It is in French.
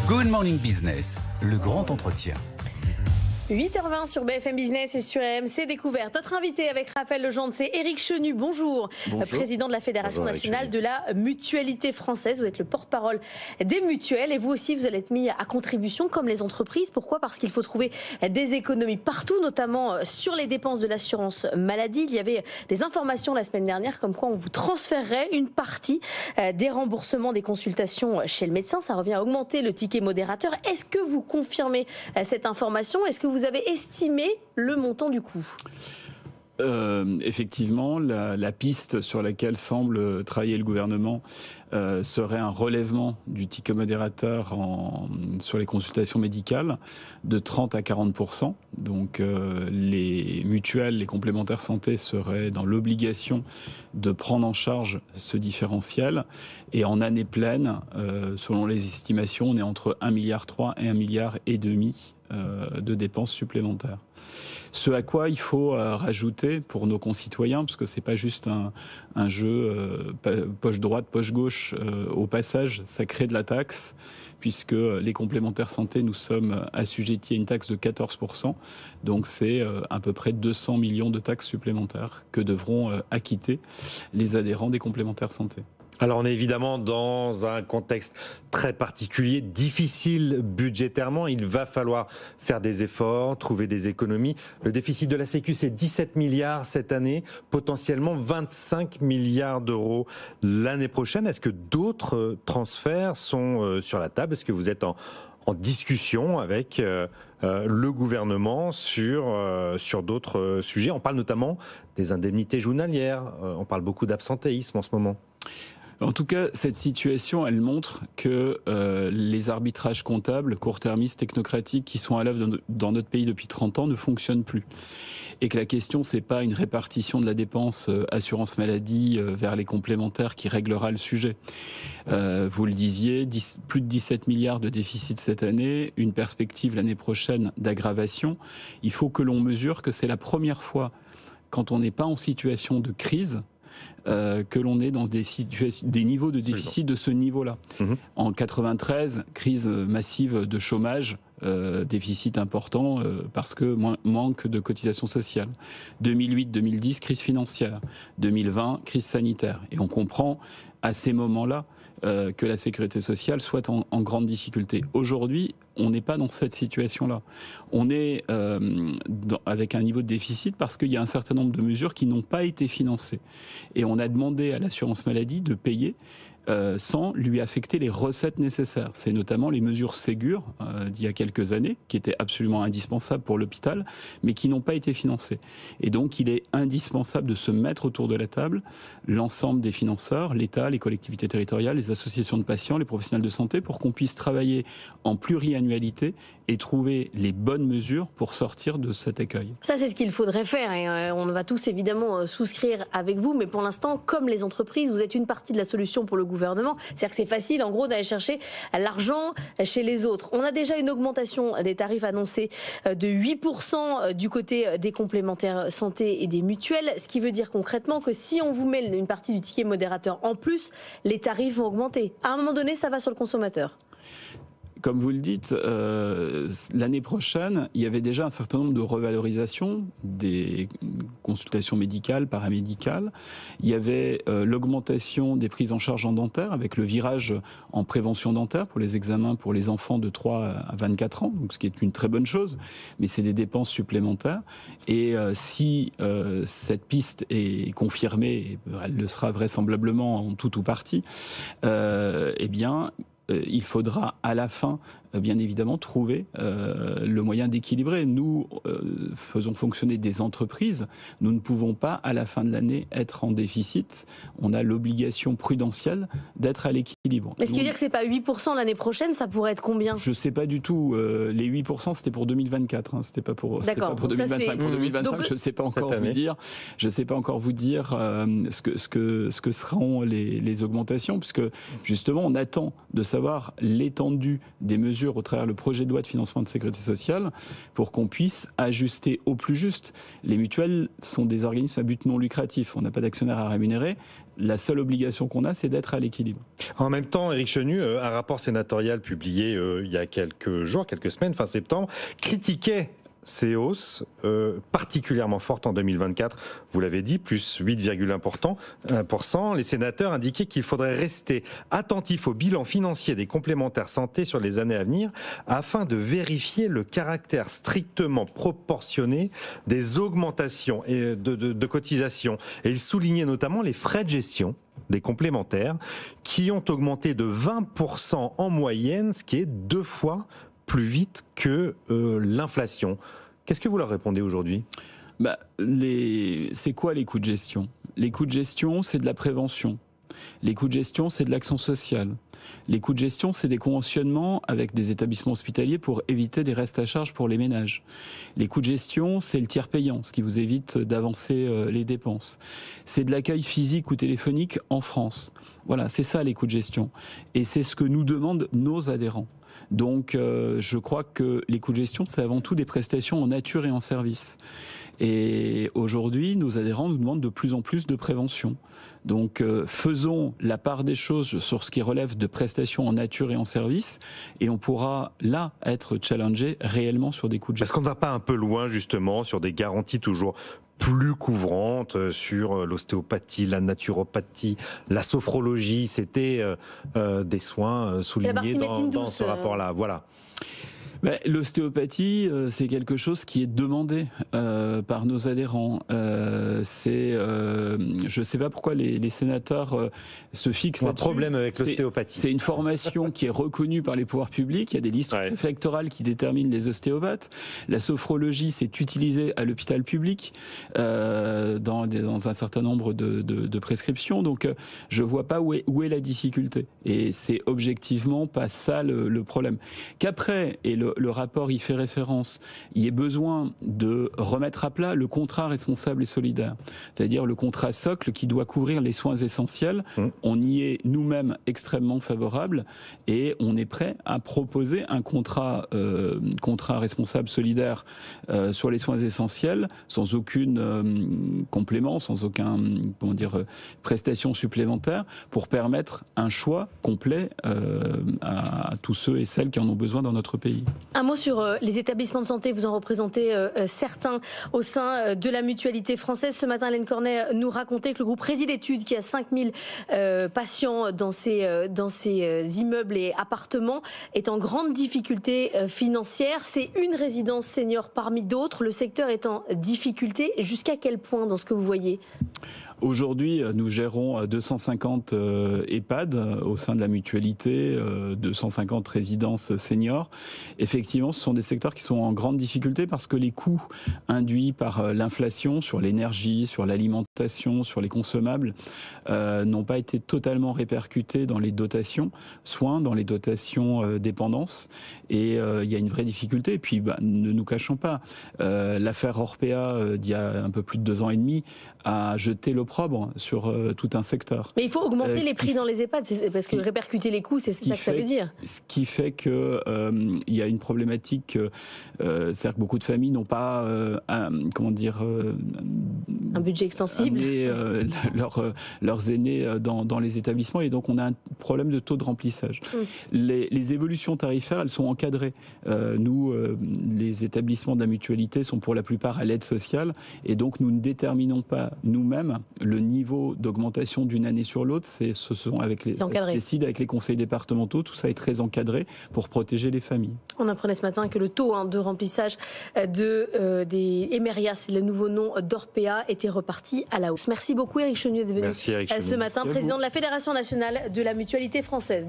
Good Morning Business, le grand entretien. 8h20 sur BFM Business et sur RMC Découverte. Notre invité avec Raphaël Legendre, c'est Éric Chenu. Bonjour. Président de la Fédération nationale de la mutualité française. Vous êtes le porte-parole des mutuelles et vous aussi, vous allez être mis à contribution comme les entreprises. Pourquoi ? Parce qu'il faut trouver des économies partout, notamment sur les dépenses de l'assurance maladie. Il y avait des informations la semaine dernière comme quoi on vous transférerait une partie des remboursements des consultations chez le médecin. Ça revient à augmenter le ticket modérateur. Est-ce que vous confirmez cette information ? Est-ce que vous avez estimé le montant du coût ? Effectivement, la piste sur laquelle semble travailler le gouvernement serait un relèvement du ticket modérateur sur les consultations médicales de 30 à 40%. Donc les mutuelles, les complémentaires santé seraient dans l'obligation de prendre en charge ce différentiel. Et en année pleine, selon les estimations, on est entre 1,3 milliard et 1,5 milliard de dépenses supplémentaires. Ce à quoi il faut rajouter pour nos concitoyens, parce que c'est pas juste un jeu poche droite, poche gauche, au passage, ça crée de la taxe, puisque les complémentaires santé, nous sommes assujettis à une taxe de 14%, donc c'est à peu près 200 millions de taxes supplémentaires que devront acquitter les adhérents des complémentaires santé. Alors on est évidemment dans un contexte très particulier, difficile budgétairement. Il va falloir faire des efforts, trouver des économies. Le déficit de la Sécu, c'est 17 milliards cette année, potentiellement 25 milliards d'euros l'année prochaine. Est-ce que d'autres transferts sont sur la table ? Est-ce que vous êtes en discussion avec le gouvernement sur d'autres sujets ? On parle notamment des indemnités journalières. On parle beaucoup d'absentéisme en ce moment. En tout cas, cette situation, elle montre que les arbitrages comptables, court-termistes, technocratiques qui sont à l'œuvre dans notre pays depuis 30 ans ne fonctionnent plus. Et que la question, c'est pas une répartition de la dépense assurance maladie vers les complémentaires qui réglera le sujet. Vous le disiez, plus de 17 milliards de déficit cette année, une perspective l'année prochaine d'aggravation. Il faut que l'on mesure que c'est la première fois, quand on n'est pas en situation de crise, que l'on est dans des niveaux de déficit de ce niveau-là. En 93, crise massive de chômage, déficit important parce que manque de cotisations sociales. 2008-2010, crise financière. 2020, crise sanitaire. Et on comprend à ces moments-là que la sécurité sociale soit en grande difficulté. Aujourd'hui, on n'est pas dans cette situation-là. On est avec un niveau de déficit parce qu'il y a un certain nombre de mesures qui n'ont pas été financées. Et on a demandé à l'assurance maladie de payer sans lui affecter les recettes nécessaires. C'est notamment les mesures Ségur d'il y a quelques années, qui étaient absolument indispensables pour l'hôpital, mais qui n'ont pas été financées. Et donc, il est indispensable de se mettre autour de la table, l'ensemble des financeurs, l'État, les collectivités territoriales, les associations de patients, les professionnels de santé, pour qu'on puisse travailler en pluriannualité et trouver les bonnes mesures pour sortir de cet écueil. Ça, c'est ce qu'il faudrait faire et on va tous évidemment souscrire avec vous, mais pour l'instant, comme les entreprises, vous êtes une partie de la solution pour le gouvernement. C'est-à-dire que c'est facile, en gros, d'aller chercher l'argent chez les autres. On a déjà une augmentation des tarifs annoncés de 8% du côté des complémentaires santé et des mutuelles, ce qui veut dire concrètement que si on vous met une partie du ticket modérateur en plus, les tarifs vont augmenter. À un moment donné, ça va sur le consommateur. Comme vous le dites, l'année prochaine, il y avait déjà un certain nombre de revalorisations des consultations médicales, paramédicales. Il y avait l'augmentation des prises en charge en dentaire avec le virage en prévention dentaire pour les examens pour les enfants de 3 à 24 ans, donc ce qui est une très bonne chose, mais c'est des dépenses supplémentaires. Et si cette piste est confirmée, elle le sera vraisemblablement en tout ou partie, eh bien, il faudra à la fin, bien évidemment, trouver le moyen d'équilibrer. Nous faisons fonctionner des entreprises. Nous ne pouvons pas, à la fin de l'année, être en déficit. On a l'obligation prudentielle d'être à l'équilibre. Mais ce qui veut dire que ce n'est pas 8% l'année prochaine, ça pourrait être combien ? Je ne sais pas du tout. Les 8%, c'était pour 2024. Hein. C'était pas pour 2025. Pour 2025, donc, je ne sais pas encore vous dire. Je ne sais pas encore vous dire ce que seront les augmentations, puisque justement, on attend de savoir savoir l'étendue des mesures au travers le projet de loi de financement de sécurité sociale pour qu'on puisse ajuster au plus juste. Les mutuelles sont des organismes à but non lucratif. On n'a pas d'actionnaire à rémunérer. La seule obligation qu'on a, c'est d'être à l'équilibre. En même temps, Éric Chenu, un rapport sénatorial publié il y a quelques jours, quelques semaines, fin septembre, critiquait ces hausses particulièrement fortes en 2024. Vous l'avez dit, plus 8,1%. Les sénateurs indiquaient qu'il faudrait rester attentif au bilan financier des complémentaires santé sur les années à venir afin de vérifier le caractère strictement proportionné des augmentations et de cotisations. Et ils soulignaient notamment les frais de gestion des complémentaires qui ont augmenté de 20% en moyenne, ce qui est 2 fois plus vite que l'inflation. Qu'est-ce que vous leur répondez aujourd'hui ? C'est quoi les coûts de gestion ? Les coûts de gestion, c'est de la prévention. Les coûts de gestion, c'est de l'action sociale. Les coûts de gestion, c'est des conventionnements avec des établissements hospitaliers pour éviter des restes à charge pour les ménages. Les coûts de gestion, c'est le tiers payant, ce qui vous évite d'avancer les dépenses. C'est de l'accueil physique ou téléphonique en France. Voilà, c'est ça les coûts de gestion. Et c'est ce que nous demandent nos adhérents. Donc je crois que les coûts de gestion, c'est avant tout des prestations en nature et en service. Et aujourd'hui, nos adhérents nous demandent de plus en plus de prévention. Donc faisons la part des choses sur ce qui relève de prestations en nature et en service, et on pourra là être challengé réellement sur des coûts de gestion. Est-ce qu'on ne va pas un peu loin justement sur des garanties toujours plus couvrantes sur l'ostéopathie, la naturopathie, la sophrologie? C'était des soins soulignés dans ce rapport-là. Voilà. L'ostéopathie, c'est quelque chose qui est demandé par nos adhérents. Je ne sais pas pourquoi les sénateurs se fixent là-dessus. Un problème avec l'ostéopathie. C'est une formation qui est reconnue par les pouvoirs publics. Il y a des listes préfectorales qui déterminent les ostéopathes. La sophrologie, c'est utilisé à l'hôpital public dans un certain nombre de prescriptions. Donc, je ne vois pas où est la difficulté. Et c'est objectivement pas ça le problème. Qu'après, et le rapport y fait référence, il y a besoin de remettre à plat le contrat responsable et solidaire. C'est-à-dire le contrat socle qui doit couvrir les soins essentiels. On y est nous-mêmes extrêmement favorables et on est prêt à proposer un contrat responsable solidaire sur les soins essentiels sans aucune complément, sans aucun prestation supplémentaire pour permettre un choix complet à tous ceux et celles qui en ont besoin dans notre pays. Un mot sur les établissements de santé. Vous en représentez certains au sein de la Mutualité française. Ce matin, Hélène Cornet nous racontait que le groupe Résilétudes, qui a 5000 patients dans ces immeubles et appartements, est en grande difficulté financière. C'est une résidence senior parmi d'autres. Le secteur est en difficulté. Jusqu'à quel point dans ce que vous voyez ? Aujourd'hui, nous gérons 250 EHPAD au sein de la mutualité, 250 résidences seniors. Effectivement, ce sont des secteurs qui sont en grande difficulté parce que les coûts induits par l'inflation sur l'énergie, sur l'alimentation, sur les consommables n'ont pas été totalement répercutés dans les dotations soins, dans les dotations dépendance. Et il y a une vraie difficulté. Et puis, ne nous cachons pas, l'affaire Orpea d'il y a un peu plus de 2 ans et demi a jeté l'opprobre sur tout un secteur. Mais il faut augmenter les prix dans les EHPAD, parce que répercuter les coûts, c'est ça que ça veut dire. Ce qui fait que il y a une problématique, c'est-à-dire que beaucoup de familles n'ont pas un budget extensible, leurs aînés dans les établissements, et donc on a un problème de taux de remplissage. Les évolutions tarifaires, elles sont encadrées. Nous, les établissements de la mutualité sont pour la plupart à l'aide sociale, et donc nous ne déterminons pas nous-mêmes le niveau d'augmentation d'une année sur l'autre. Ça se décide avec les conseils départementaux. Tout ça est très encadré pour protéger les familles. On apprenait ce matin que le taux de remplissage des Emeria, c'est le nouveau nom d'Orpea, était reparti à la hausse. Merci beaucoup Éric Chenu d'être venu ce matin, président de la Fédération nationale de la Mutualité française.